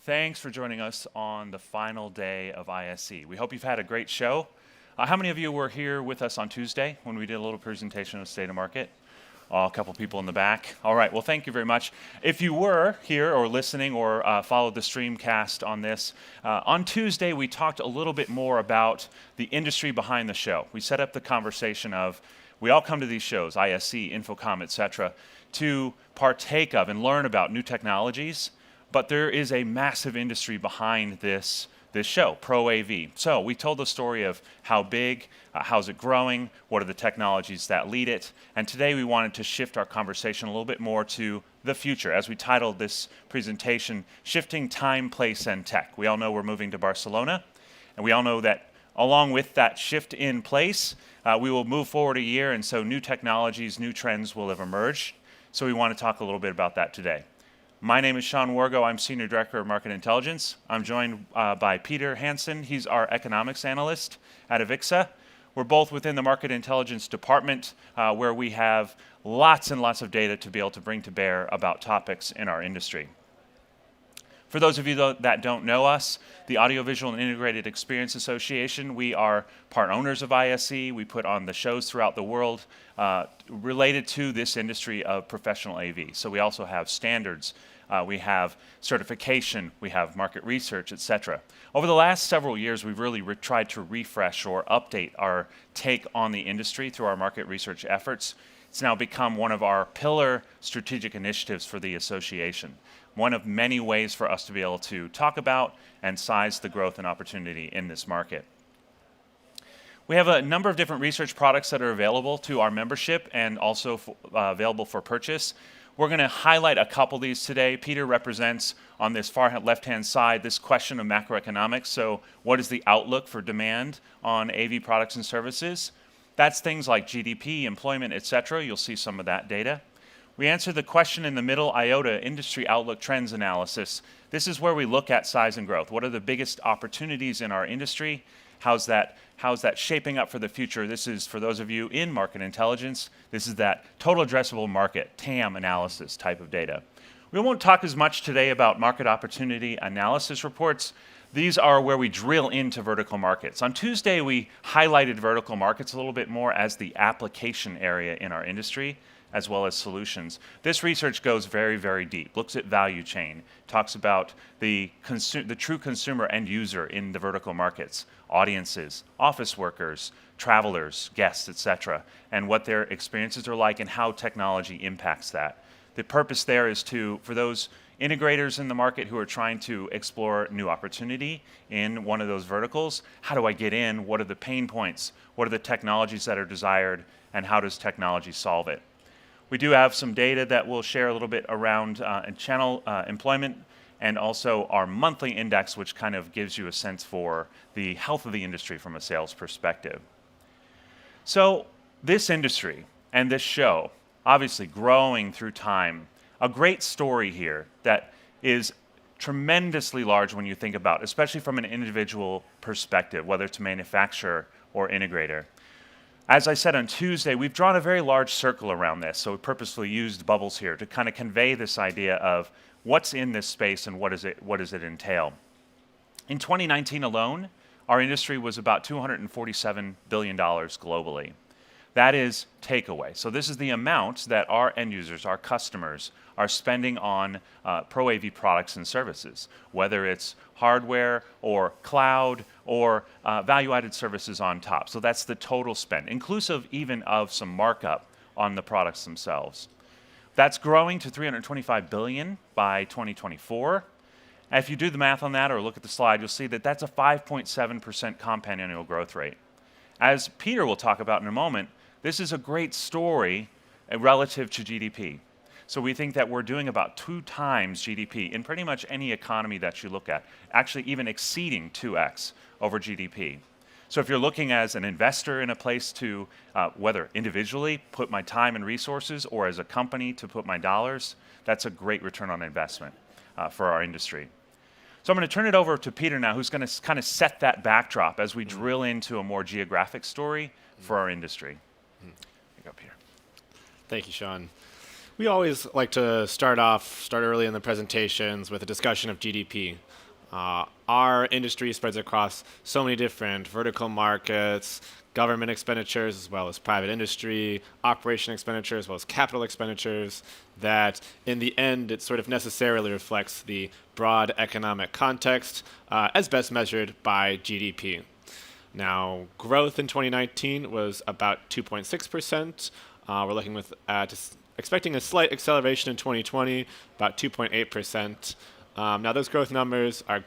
Thanks for joining us on the final day of ISE. We hope you've had a great show. How many of you were here with us on Tuesday when we did a little presentation of State of Market? Oh, a couple people in the back. All right, well, thank you very much. If you were here or listening or followed the streamcast on this, on Tuesday we talked a little bit more about the industry behind the show. We set up the conversation of, we all come to these shows, ISE, Infocom, etc., to partake of and learn about new technologies, but there is a massive industry behind this show, Pro AV. So we told the story of how big, how's it growing, what are the technologies that lead it, and today we wanted to shift our conversation a little bit more to the future, as we titled this presentation, Shifting Time, Place, and Tech. We all know we're moving to Barcelona, and we all know that along with that shift in place, we will move forward a year, and so new technologies, new trends will have emerged. So we want to talk a little bit about that today. My name is Sean Wargo. I'm Senior Director of Market Intelligence. I'm joined by Peter Hansen. He's our economics analyst at AVIXA. We're both within the Market Intelligence department where we have lots and lots of data to be able to bring to bear about topics in our industry. For those of you that don't know us, the Audiovisual and Integrated Experience Association, we are part owners of ISE. We put on the shows throughout the world related to this industry of professional AV. So we also have standards, we have certification, we have market research, etc. Over the last several years, we've really tried to refresh or update our take on the industry through our market research efforts. It's now become one of our pillar strategic initiatives for the association. One of many ways for us to be able to talk about and size the growth and opportunity in this market. We have a number of different research products that are available to our membership and also available for purchase. We're going to highlight a couple of these today. Peter represents on this far left-hand side this question of macroeconomics. So what is the outlook for demand on AV products and services? That's things like GDP, employment, etc. You'll see some of that data. We answer the question in the middle, IOTA, Industry Outlook Trends Analysis. This is where we look at size and growth. What are the biggest opportunities in our industry? How's that shaping up for the future? This is, for those of you in market intelligence, this is that total addressable market, TAM analysis type of data. We won't talk as much today about market opportunity analysis reports. These are where we drill into vertical markets. On Tuesday, we highlighted vertical markets a little bit more as the application area in our industry, as well as solutions. This research goes very, very deep, looks at value chain, talks about the true consumer end user in the vertical markets, audiences, office workers, travelers, guests, etc., and what their experiences are like and how technology impacts that. The purpose there is for those integrators in the market who are trying to explore new opportunity in one of those verticals, how do I get in? What are the pain points? What are the technologies that are desired? And how does technology solve it? We do have some data that we'll share a little bit around channel employment and also our monthly index, which kind of gives you a sense for the health of the industry from a sales perspective. So this industry and this show, obviously growing through time, a great story here that is tremendously large when you think about, especially from an individual perspective, whether it's manufacturer or integrator. As I said on Tuesday, we've drawn a very large circle around this, so we purposely used bubbles here to kind of convey this idea of what's in this space and what does it entail. In 2019 alone, our industry was about $247 billion globally. That is takeaway. So this is the amount that our end users, our customers, are spending on Pro AV products and services, whether it's hardware or cloud or value-added services on top. So that's the total spend, inclusive even of some markup on the products themselves. That's growing to $325 billion by 2024. And if you do the math on that or look at the slide, you'll see that that's a 5.7% compound annual growth rate. As Peter will talk about in a moment, this is a great story relative to GDP. So we think that we're doing about 2 times GDP in pretty much any economy that you look at, actually even exceeding 2x over GDP. So if you're looking as an investor in a place to, whether individually put my time and resources or as a company to put my dollars, that's a great return on investment for our industry. So I'm going to turn it over to Peter now, who's going to kind of set that backdrop as we drill into a more geographic story for our industry. Thank you, Sean. We always like to start early in the presentations with a discussion of GDP. Our industry spreads across so many different vertical markets, government expenditures, as well as private industry, operation expenditures, as well as capital expenditures, that in the end it sort of necessarily reflects the broad economic context as best measured by GDP. Now, growth in 2019 was about 2.6%. We're looking expecting a slight acceleration in 2020, about 2.8%. Now, those growth numbers are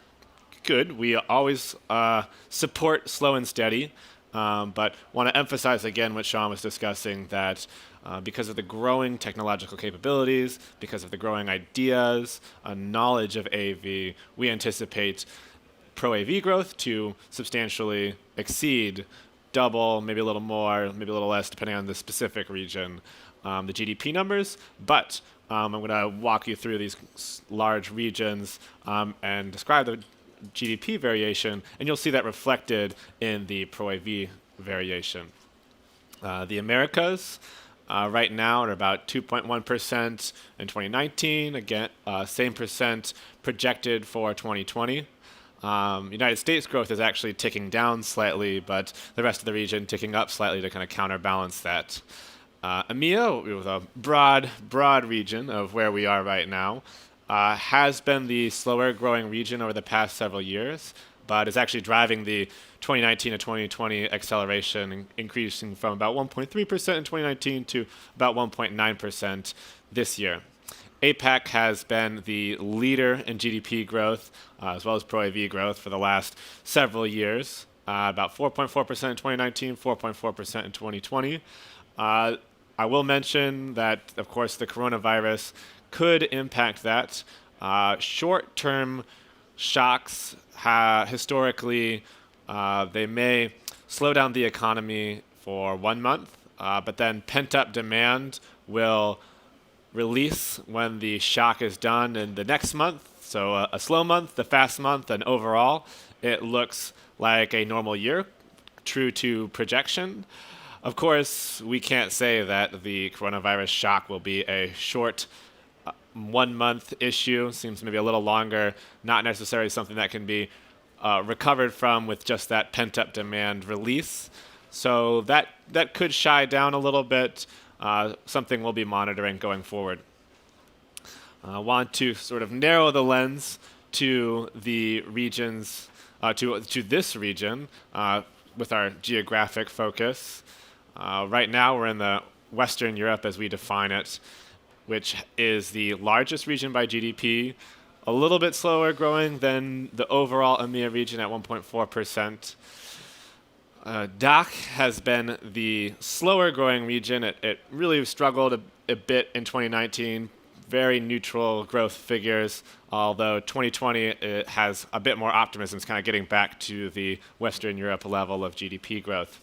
good. We always support slow and steady, but want to emphasize again what Sean was discussing, that because of the growing technological capabilities, because of the growing ideas, knowledge of AV, we anticipate Pro AV growth to substantially exceed, double, maybe a little more, maybe a little less, depending on the specific region, the GDP numbers. But I'm going to walk you through these large regions and describe the GDP variation, and you'll see that reflected in the Pro AV variation. The Americas right now are about 2.1% in 2019. Again, same percent projected for 2020. United States growth is actually ticking down slightly, but the rest of the region ticking up slightly to kind of counterbalance that. EMEA, with a broad region of where we are right now, has been the slower growing region over the past several years, but is actually driving the 2019 to 2020 acceleration, increasing from about 1.3% in 2019 to about 1.9% this year. APAC has been the leader in GDP growth, as well as Pro AV growth for the last several years, about 4.4% in 2019, 4.4% in 2020. I will mention that, of course, the coronavirus could impact that. Short-term shocks, historically, they may slow down the economy for 1 month, but then pent-up demand will release when the shock is done in the next month. So a slow month, a fast month, and overall, it looks like a normal year, true to projection. Of course, we can't say that the coronavirus shock will be a short 1 month issue. Seems maybe a little longer, not necessarily something that can be recovered from with just that pent-up demand release. So that could shy down a little bit. Something we'll be monitoring going forward. I want to sort of narrow the lens to the regions, to this region with our geographic focus. Right now we're in the Western Europe as we define it, which is the largest region by GDP, a little bit slower growing than the overall EMEA region at 1.4%. DACH has been the slower growing region. It really struggled a bit in 2019, very neutral growth figures, although 2020 it has a bit more optimism. It's kind of getting back to the Western Europe level of GDP growth.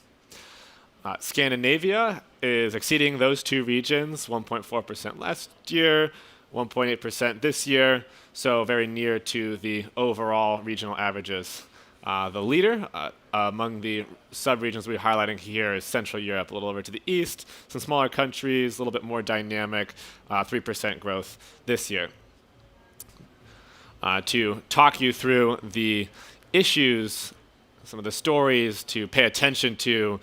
Scandinavia is exceeding those two regions, 1.4% last year, 1.8% this year, so very near to the overall regional averages. The leader among the sub-regions we're highlighting here is Central Europe, a little over to the east, some smaller countries, a little bit more dynamic, 3% growth this year. To talk you through the issues, some of the stories to pay attention to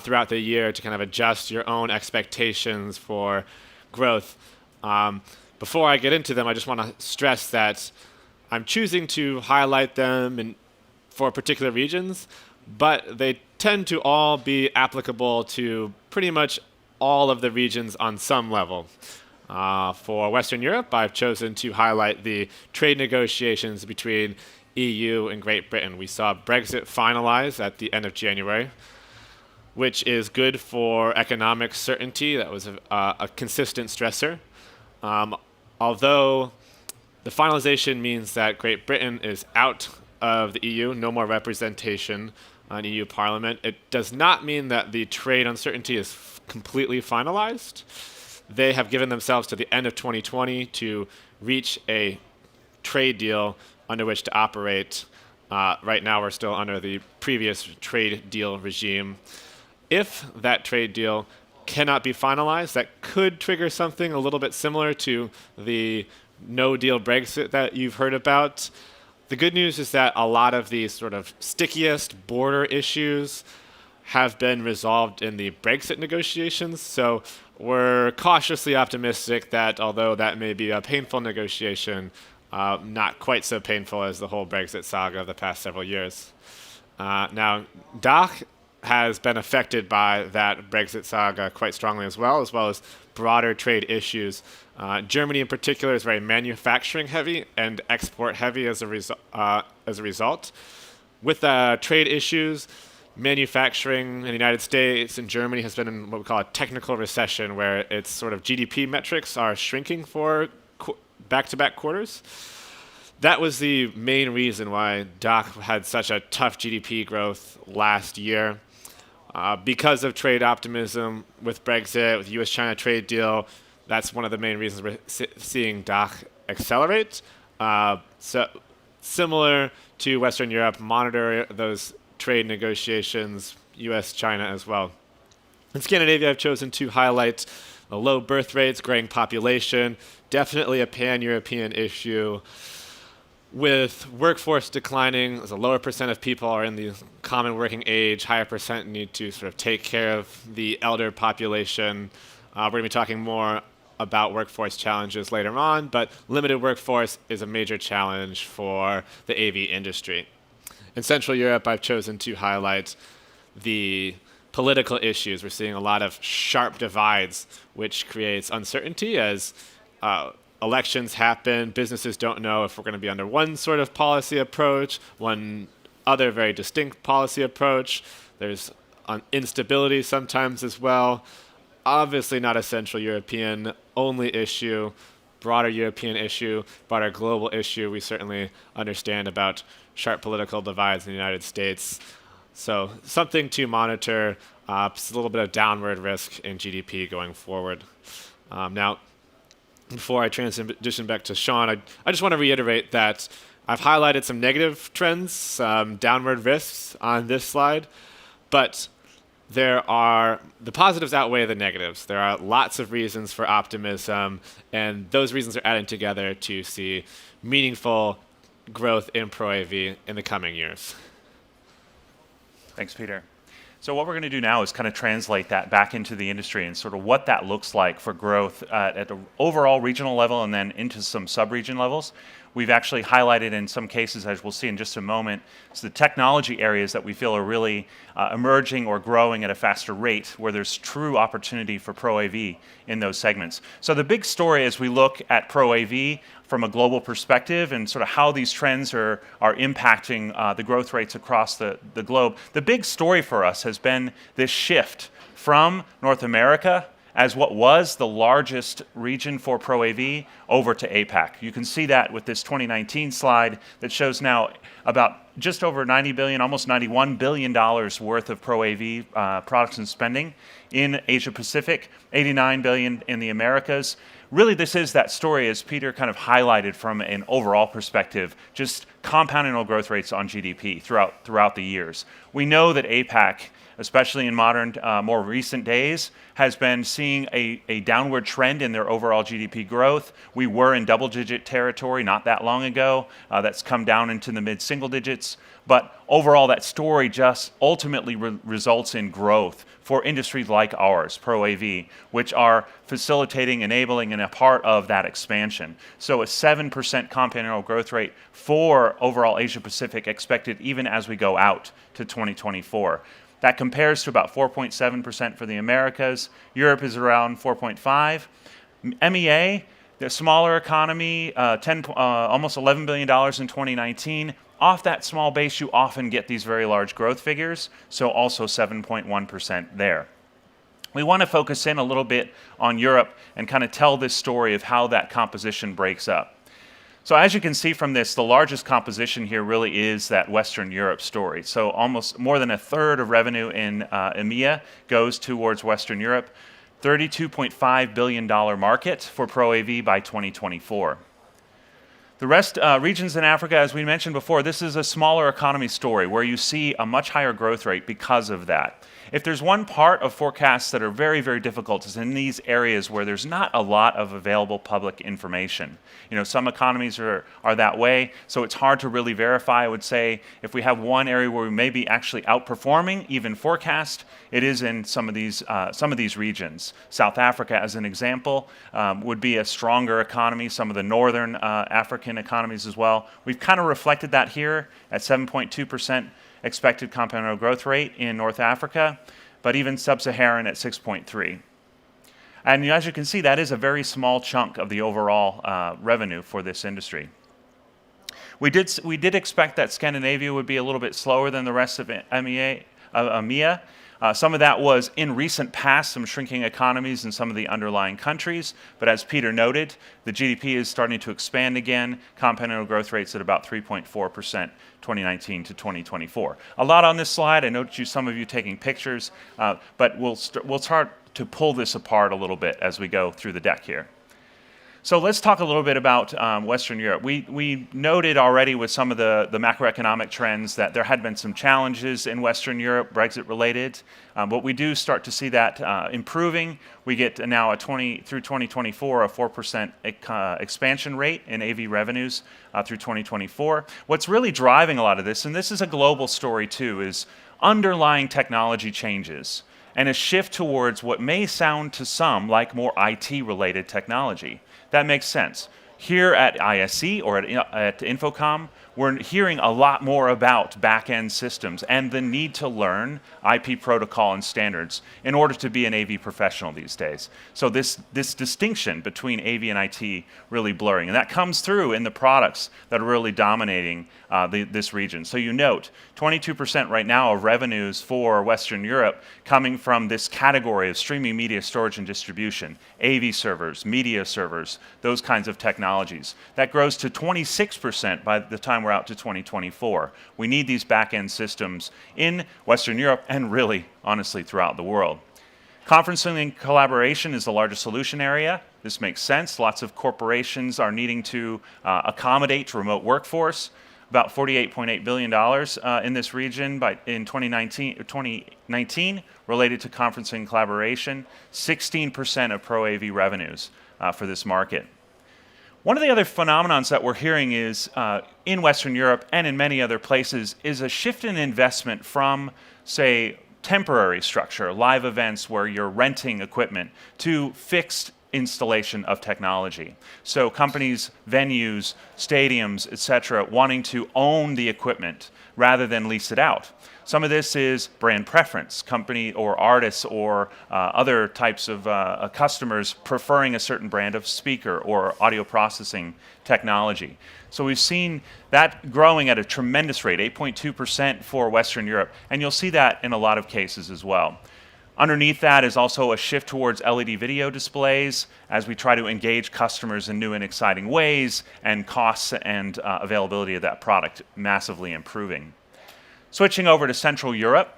throughout the year to kind of adjust your own expectations for growth. Before I get into them, I just want to stress that I'm choosing to highlight them for particular regions, but they tend to all be applicable to pretty much all of the regions on some level. For Western Europe, I've chosen to highlight the trade negotiations between EU and Great Britain. We saw Brexit finalize at the end of January, which is good for economic certainty. That was a consistent stressor. Although the finalization means that Great Britain is out of the EU, no more representation on EU Parliament, it does not mean that the trade uncertainty is completely finalized. They have given themselves to the end of 2020 to reach a trade deal under which to operate. Right now we're still under the previous trade deal regime. If that trade deal cannot be finalized. That could trigger something a little bit similar to the no-deal Brexit that you've heard about. The good news is that a lot of these sort of stickiest border issues have been resolved in the Brexit negotiations. So we're cautiously optimistic that although that may be a painful negotiation, not quite so painful as the whole Brexit saga of the past several years. Now, DACH has been affected by that Brexit saga quite strongly as well as broader trade issues. Germany in particular is very manufacturing heavy and export heavy as a result. With trade issues, manufacturing in the United States and Germany has been in what we call a technical recession, where its sort of GDP metrics are shrinking for back-to-back quarters. That was the main reason why DACH had such a tough GDP growth last year. Because of trade optimism with Brexit, with the US-China trade deal, that's one of the main reasons we're seeing DACH accelerate. So similar to Western Europe, monitor those trade negotiations, US-China as well. In Scandinavia, I've chosen to highlight the low birth rates, growing population, definitely a pan-European issue. With workforce declining, as a lower percent of people are in the common working age, higher percent need to sort of take care of the elder population. We're going to be talking more about workforce challenges later on, but limited workforce is a major challenge for the AV industry. In Central Europe, I've chosen to highlight the political issues. We're seeing a lot of sharp divides, which creates uncertainty as elections happen. Businesses don't know if we're going to be under one sort of policy approach, one other very distinct policy approach. There's instability sometimes as well. Obviously not a Central European only issue, broader European issue, broader global issue. We certainly understand about sharp political divides in the United States. So something to monitor, just a little bit of downward risk in GDP going forward. Now, before I transition back to Sean, I just want to reiterate that I've highlighted some negative trends, downward risks on this slide, but the positives outweigh the negatives. There are lots of reasons for optimism, and those reasons are adding together to see meaningful growth in Pro AV in the coming years. Thanks, Peter. So what we're going to do now is kind of translate that back into the industry and sort of what that looks like for growth at the overall regional level and then into some sub-region levels. We've actually highlighted in some cases, as we'll see in just a moment, the technology areas that we feel are really emerging or growing at a faster rate, where there's true opportunity for Pro AV in those segments. So the big story as we look at Pro AV from a global perspective and sort of how these trends are impacting the growth rates across the globe, the big story for us has been this shift from North America as what was the largest region for Pro AV over to APAC. You can see that with this 2019 slide that shows now about just over $90 billion, almost $91 billion worth of Pro AV products and spending in Asia Pacific, $89 billion in the Americas. Really, this is that story, as Peter kind of highlighted from an overall perspective, just compound annual growth rates on GDP throughout the years. We know that APAC, especially in modern, more recent days, has been seeing a downward trend in their overall GDP growth. We were in double-digit territory not that long ago. That's come down into the mid-single digits. But overall, that story just ultimately results in growth for industries like ours, Pro AV, which are facilitating, enabling, and a part of that expansion. So a 7% compound annual growth rate for overall Asia Pacific expected even as we go out to 2024. That compares to about 4.7% for the Americas. Europe is around 4.5%. MEA, the smaller economy, almost $11 billion in 2019. Off that small base, you often get these very large growth figures, so also 7.1% there. We want to focus in a little bit on Europe and kind of tell this story of how that composition breaks up. So as you can see from this, the largest composition here really is that Western Europe story. So almost more than a third of revenue in EMEA goes towards Western Europe, $32.5 billion market for Pro AV by 2024. The rest, regions in Africa, as we mentioned before, this is a smaller economy story where you see a much higher growth rate because of that. If there's one part of forecasts that are very, very difficult, is in these areas where there's not a lot of available public information. Some economies are that way, so it's hard to really verify. I would say if we have one area where we may be actually outperforming even forecast, it is in some of these regions. South Africa, as an example, would be a stronger economy. Some of the northern African economies as well. We've kind of reflected that here at 7.2% expected compound annual growth rate in North Africa, but even sub-Saharan at 6.3%. And as you can see, that is a very small chunk of the overall revenue for this industry. We did expect that Scandinavia would be a little bit slower than the rest of EMEA. Some of that was in recent past, some shrinking economies in some of the underlying countries. But as Peter noted, the GDP is starting to expand again. Compound annual growth rates at about 3.4%, 2019 to 2024. A lot on this slide. I noticed some of you taking pictures, but we'll start to pull this apart a little bit as we go through the deck here. So let's talk a little bit about Western Europe. We noted already with some of the macroeconomic trends that there had been some challenges in Western Europe, Brexit related, but we do start to see that improving. We get now through 2024 a 4% expansion rate in AV revenues through 2024. What's really driving a lot of this, and this is a global story too, is underlying technology changes and a shift towards what may sound to some like more IT-related technology. That makes sense. Here at ISE or at Infocom, we're hearing a lot more about back-end systems and the need to learn IP protocol and standards in order to be an AV professional these days. So this distinction between AV and IT really blurring. And that comes through in the products that are really dominating this region. So you note 22% right now of revenues for Western Europe coming from this category of streaming media storage and distribution, AV servers, media servers, those kinds of technologies. That grows to 26% by the time we're out to 2024. We need these back-end systems in Western Europe and really, honestly, throughout the world. Conferencing and collaboration is the largest solution area. This makes sense. Lots of corporations are needing to accommodate remote workforce. About $48.8 billion in this region in 2019 related to conferencing and collaboration, 16% of Pro AV revenues for this market. One of the other phenomenons that we're hearing is in Western Europe and in many other places is a shift in investment from, say, temporary structure, live events where you're renting equipment, to fixed installation of technology. So companies, venues, stadiums, etc., wanting to own the equipment rather than lease it out. Some of this is brand preference, company or artists or other types of customers preferring a certain brand of speaker or audio processing technology. So we've seen that growing at a tremendous rate, 8.2% for Western Europe, and you'll see that in a lot of cases as well. Underneath that is also a shift towards LED video displays as we try to engage customers in new and exciting ways, and costs and availability of that product massively improving. Switching over to Central Europe,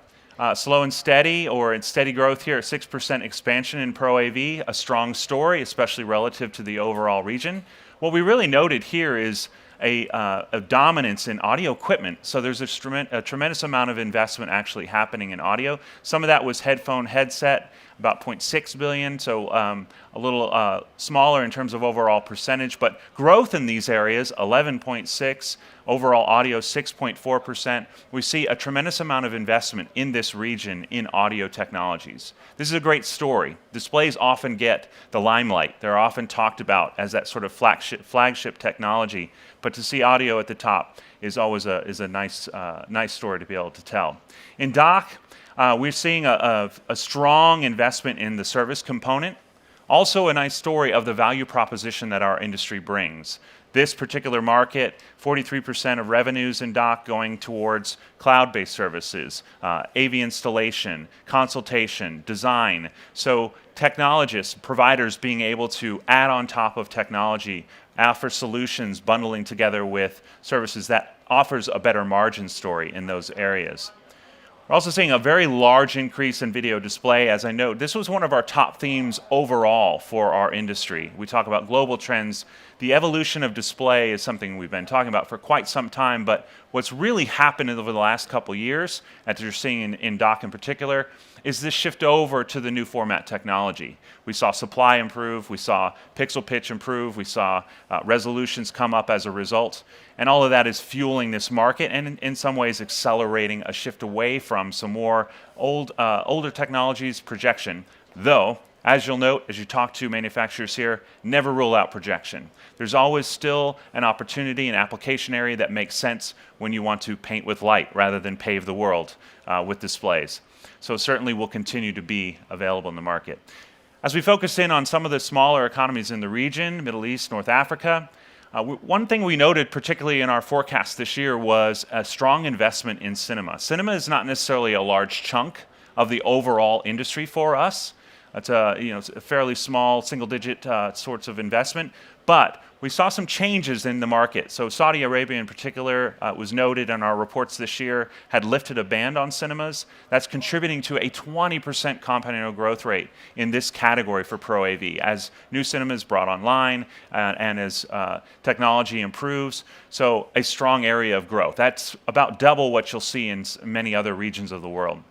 slow and steady, or in steady growth here at 6% expansion in Pro AV, a strong story, especially relative to the overall region. What we really noted here is a dominance in audio equipment. So there's a tremendous amount of investment actually happening in audio. Some of that was headset, about 0.6 billion, so a little smaller in terms of overall percentage, but growth in these areas, 11.6, overall audio 6.4%. We see a tremendous amount of investment in this region in audio technologies. This is a great story. Displays often get the limelight. They're often talked about as that sort of flagship technology, but to see audio at the top is always a nice story to be able to tell. In DACH, we're seeing a strong investment in the service component. Also a nice story of the value proposition that our industry brings. This particular market, 43% of revenues in DACH going towards cloud-based services, AV installation, consultation, design. So technologists, providers being able to add on top of technology, offer solutions bundling together with services that offers a better margin story in those areas. We're also seeing a very large increase in video display. As I know, this was one of our top themes overall for our industry. We talk about global trends. The evolution of display is something we've been talking about for quite some time, but what's really happened over the last couple years, as you're seeing in DACH in particular, is this shift over to the new format technology. We saw supply improve, we saw pixel pitch improve, we saw resolutions come up as a result, and all of that is fueling this market and in some ways accelerating a shift away from some more older technologies projection, though as you'll note, as you talk to manufacturers here, never rule out projection. There's always still an opportunity, an application area that makes sense when you want to paint with light rather than pave the world with displays. So certainly will continue to be available in the market. As we focus in on some of the smaller economies in the region, Middle East, North Africa, one thing we noted particularly in our forecast this year was a strong investment in cinema. Cinema is not necessarily a large chunk of the overall industry for us. It's a fairly small single-digit sorts of investment, but we saw some changes in the market. So Saudi Arabia in particular was noted in our reports this year, had lifted a ban on cinemas. That's contributing to a 20% compound annual growth rate in this category for Pro AV as new cinemas brought online and as technology improves. So a strong area of growth. That's about double what you'll see in many other regions of the world.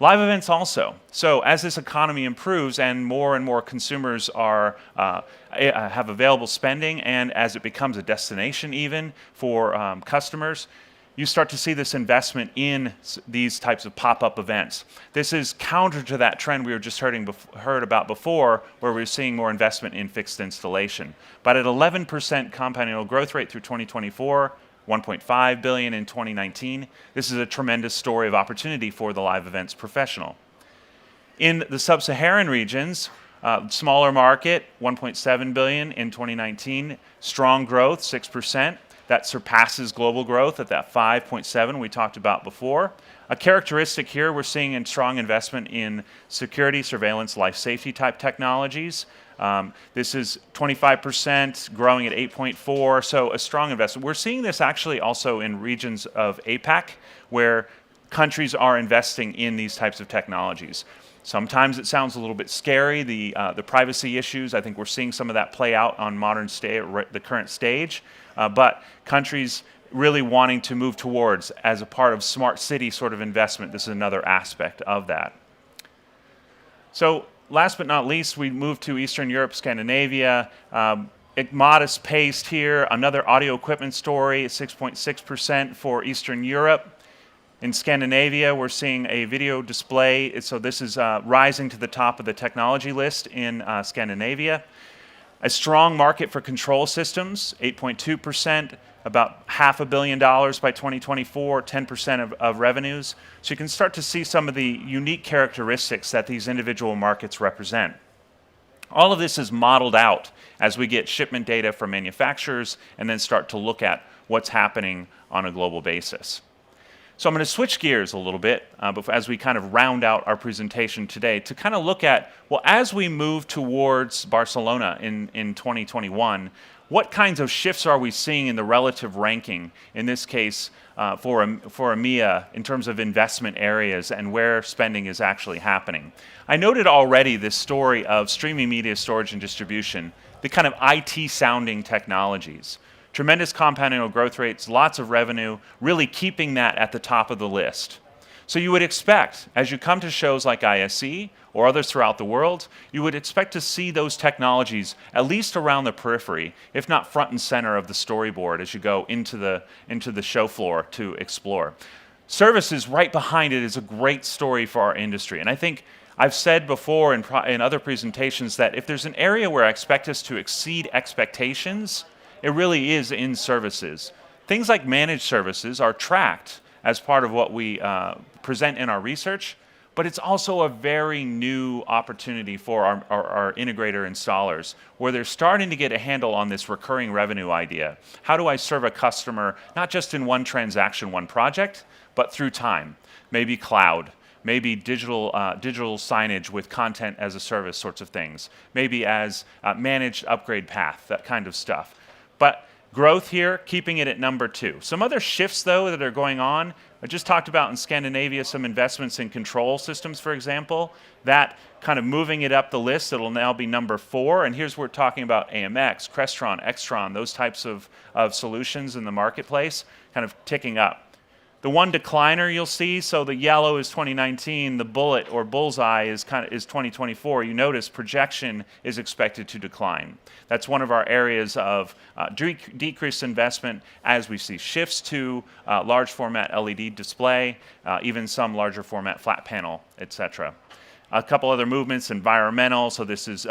Live events also. So as this economy improves and more consumers are have available spending, and as it becomes a destination even for customers, you start to see this investment in these types of pop-up events. This is counter to that trend we were just heard about before, where we're seeing more investment in fixed installation. But at 11% compound annual growth rate through 2024, 1.5 billion in 2019. This is a tremendous story of opportunity for the live events professional. In the sub-Saharan regions, smaller market, 1.7 billion in 2019. Strong growth, 6%. That surpasses global growth at that 5.7 we talked about before. A characteristic here, we're seeing in strong investment in security, surveillance, life safety type technologies. This is 25%, growing at 8.4, so a strong investment. We're seeing this actually also in regions of APAC, where countries are investing in these types of technologies. Sometimes it sounds a little bit scary, the privacy issues. I think we're seeing some of that play out on the current stage, but countries really wanting to move towards as a part of smart city sort of investment. This is another aspect of that. So last but not least, we move to Eastern Europe, Scandinavia. Modest paced here. Another audio equipment story, 6.6% for Eastern Europe. In Scandinavia, we're seeing a video display. So this is rising to the top of the technology list in Scandinavia. A strong market for control systems, 8.2%. About $500 million by 2024, 10% of revenues. So you can start to see some of the unique characteristics that these individual markets represent. All of this is modeled out as we get shipment data from manufacturers and then start to look at what's happening on a global basis. So I'm going to switch gears a little bit as we kind of round out our presentation today to kind of look at, well, as we move towards Barcelona in 2021, what kinds of shifts are we seeing in the relative ranking, in this case, for EMEA, in terms of investment areas and where spending is actually happening? I noted already this story of streaming media storage and distribution, the kind of IT-sounding technologies. Tremendous compound annual growth rates, lots of revenue, really keeping that at the top of the list. So you would expect, as you come to shows like ISE or others throughout the world, you would expect to see those technologies at least around the periphery, if not front and center of the storyboard as you go into the show floor to explore. Services right behind it is a great story for our industry. And I think I've said before in other presentations that if there's an area where I expect us to exceed expectations, it really is in services. Things like managed services are tracked as part of what we present in our research, but it's also a very new opportunity for our integrator installers, where they're starting to get a handle on this recurring revenue idea. How do I serve a customer, not just in one transaction, one project, but through time? Maybe cloud, maybe digital signage with content as a service sorts of things, maybe as managed upgrade path, that kind of stuff. But growth here, keeping it at number 2. Some other shifts, though, that are going on. I just talked about in Scandinavia some investments in control systems, for example. That kind of moving it up the list, it'll now be number 4. And here's where we're talking about AMX, Crestron, Extron, those types of solutions in the marketplace, kind of ticking up. The one decliner you'll see, so the yellow is 2019, the bullet or bullseye is 2024. You notice projection is expected to decline. That's one of our areas of decreased investment as we see shifts to large format LED display, even some larger format flat panel, etc. A couple other movements, environmental, so this is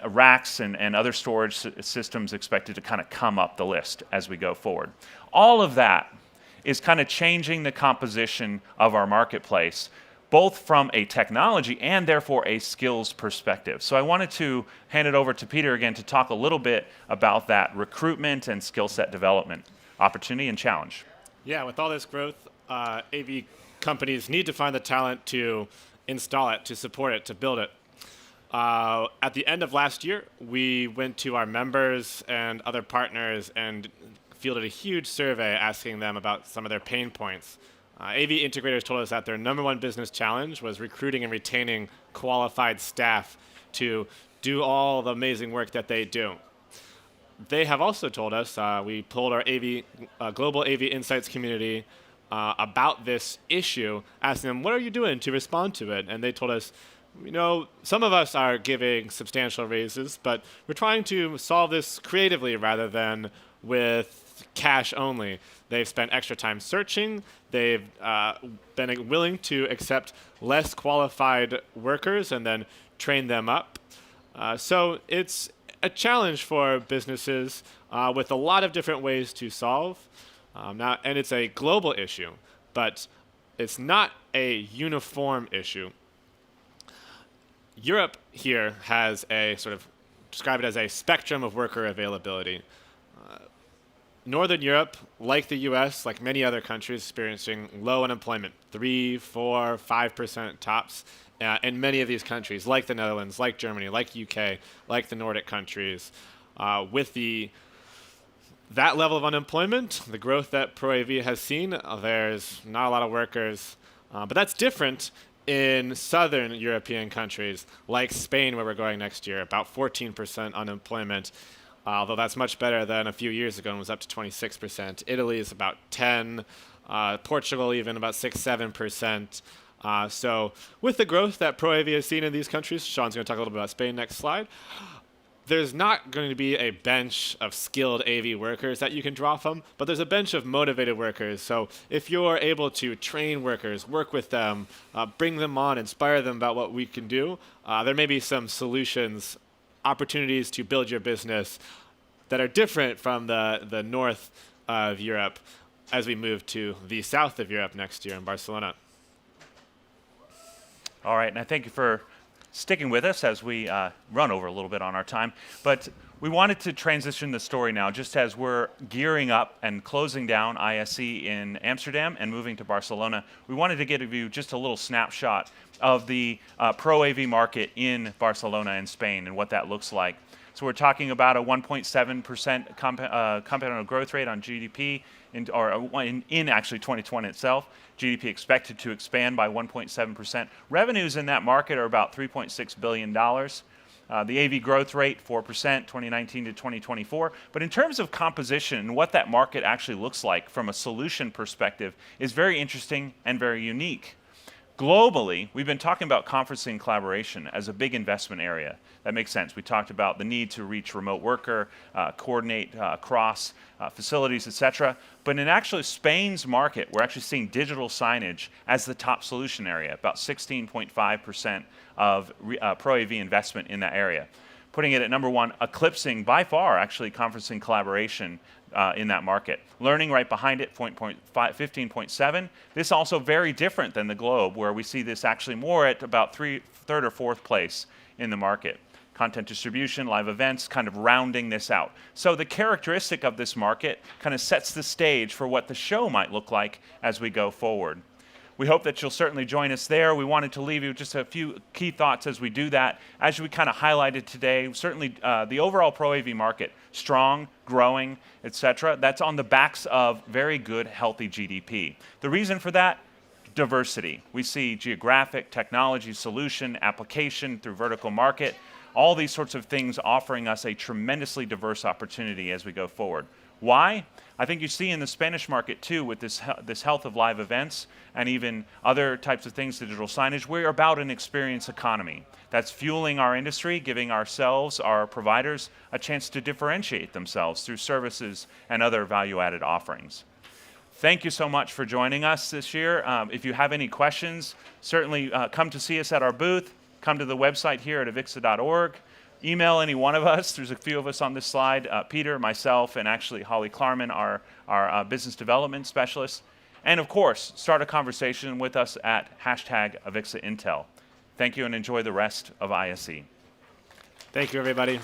racks and other storage systems expected to kind of come up the list as we go forward. All of that is kind of changing the composition of our marketplace, both from a technology and therefore a skills perspective. So I wanted to hand it over to Peter again to talk a little bit about that recruitment and skill set development opportunity and challenge. Yeah, with all this growth, AV companies need to find the talent to install it, to support it, to build it. At the end of last year, we went to our members and other partners and fielded a huge survey asking them about some of their pain points. AV integrators told us that their number one business challenge was recruiting and retaining qualified staff to do all the amazing work that they do. They have also told us, we told our global AV Insights community about this issue, asking them, what are you doing to respond to it? And they told us, some of us are giving substantial raises, but we're trying to solve this creatively rather than with cash only. They've spent extra time searching. They've been willing to accept less qualified workers and then train them up. So it's a challenge for businesses with a lot of different ways to solve. And it's a global issue, but it's not a uniform issue. Europe here has a sort of, describe it as a spectrum of worker availability. Northern Europe, like the US, like many other countries, experiencing low unemployment, 3, 4, 5% tops. In many of these countries, like the Netherlands, like Germany, like UK, like the Nordic countries, with that level of unemployment, the growth that ProAV has seen, there's not a lot of workers. But that's different in southern European countries, like Spain, where we're going next year, about 14% unemployment. Although that's much better than a few years ago and was up to 26%. Italy is about 10%, Portugal even about 6-7%. So with the growth that ProAV has seen in these countries, Sean's going to talk a little bit about Spain next slide, there's not going to be a bench of skilled AV workers that you can draw from, but there's a bench of motivated workers. So if you're able to train workers, work with them, bring them on, inspire them about what we can do, there may be some solutions, opportunities to build your business that are different from the north of Europe as we move to the south of Europe next year in Barcelona. All right, and I thank you for sticking with us as we run over a little bit on our time. But we wanted to transition the story now, just as we're gearing up and closing down ISE in Amsterdam and moving to Barcelona. We wanted to give you just a little snapshot of the Pro AV market in Barcelona and Spain and what that looks like. So we're talking about a 1.7% compound growth rate on GDP in actually 2020 itself. GDP expected to expand by 1.7%. Revenues in that market are about $3.6 billion. The AV growth rate, 4%, 2019 to 2024. But in terms of composition and what that market actually looks like from a solution perspective is very interesting and very unique. Globally, we've been talking about conferencing collaboration as a big investment area. That makes sense. We talked about the need to reach remote worker, coordinate across facilities, etc. But in actually Spain's market, we're actually seeing digital signage as the top solution area, about 16.5% of Pro AV investment in that area. Putting it at number one, eclipsing by far actually conferencing collaboration in that market. Learning right behind it, 15.7. This also very different than the globe, where we see this actually more at about third or fourth place in the market. Content distribution, live events, kind of rounding this out. So the characteristic of this market kind of sets the stage for what the show might look like as we go forward. We hope that you'll certainly join us there. We wanted to leave you just a few key thoughts as we do that. As we kind of highlighted today, certainly the overall Pro AV market, strong, growing, etc. That's on the backs of very good, healthy GDP. The reason for that? Diversity. We see geographic, technology, solution, application through vertical market. all these sorts of things offering us a tremendously diverse opportunity as we go forward. Why? I think you see in the Spanish market too, with this health of live events and even other types of things, digital signage, we're about an experience economy. That's fueling our industry, giving ourselves, our providers, a chance to differentiate themselves through services and other value-added offerings. Thank you so much for joining us this year. If you have any questions, certainly come to see us at our booth, come to the website here at avixa.org. Email any one of us. There's a few of us on this slide, Peter, myself, and actually Holly Klarman, our business development specialist. And of course, start a conversation with us at #AVIXAIntel. Thank you and enjoy the rest of ISE. Thank you, everybody.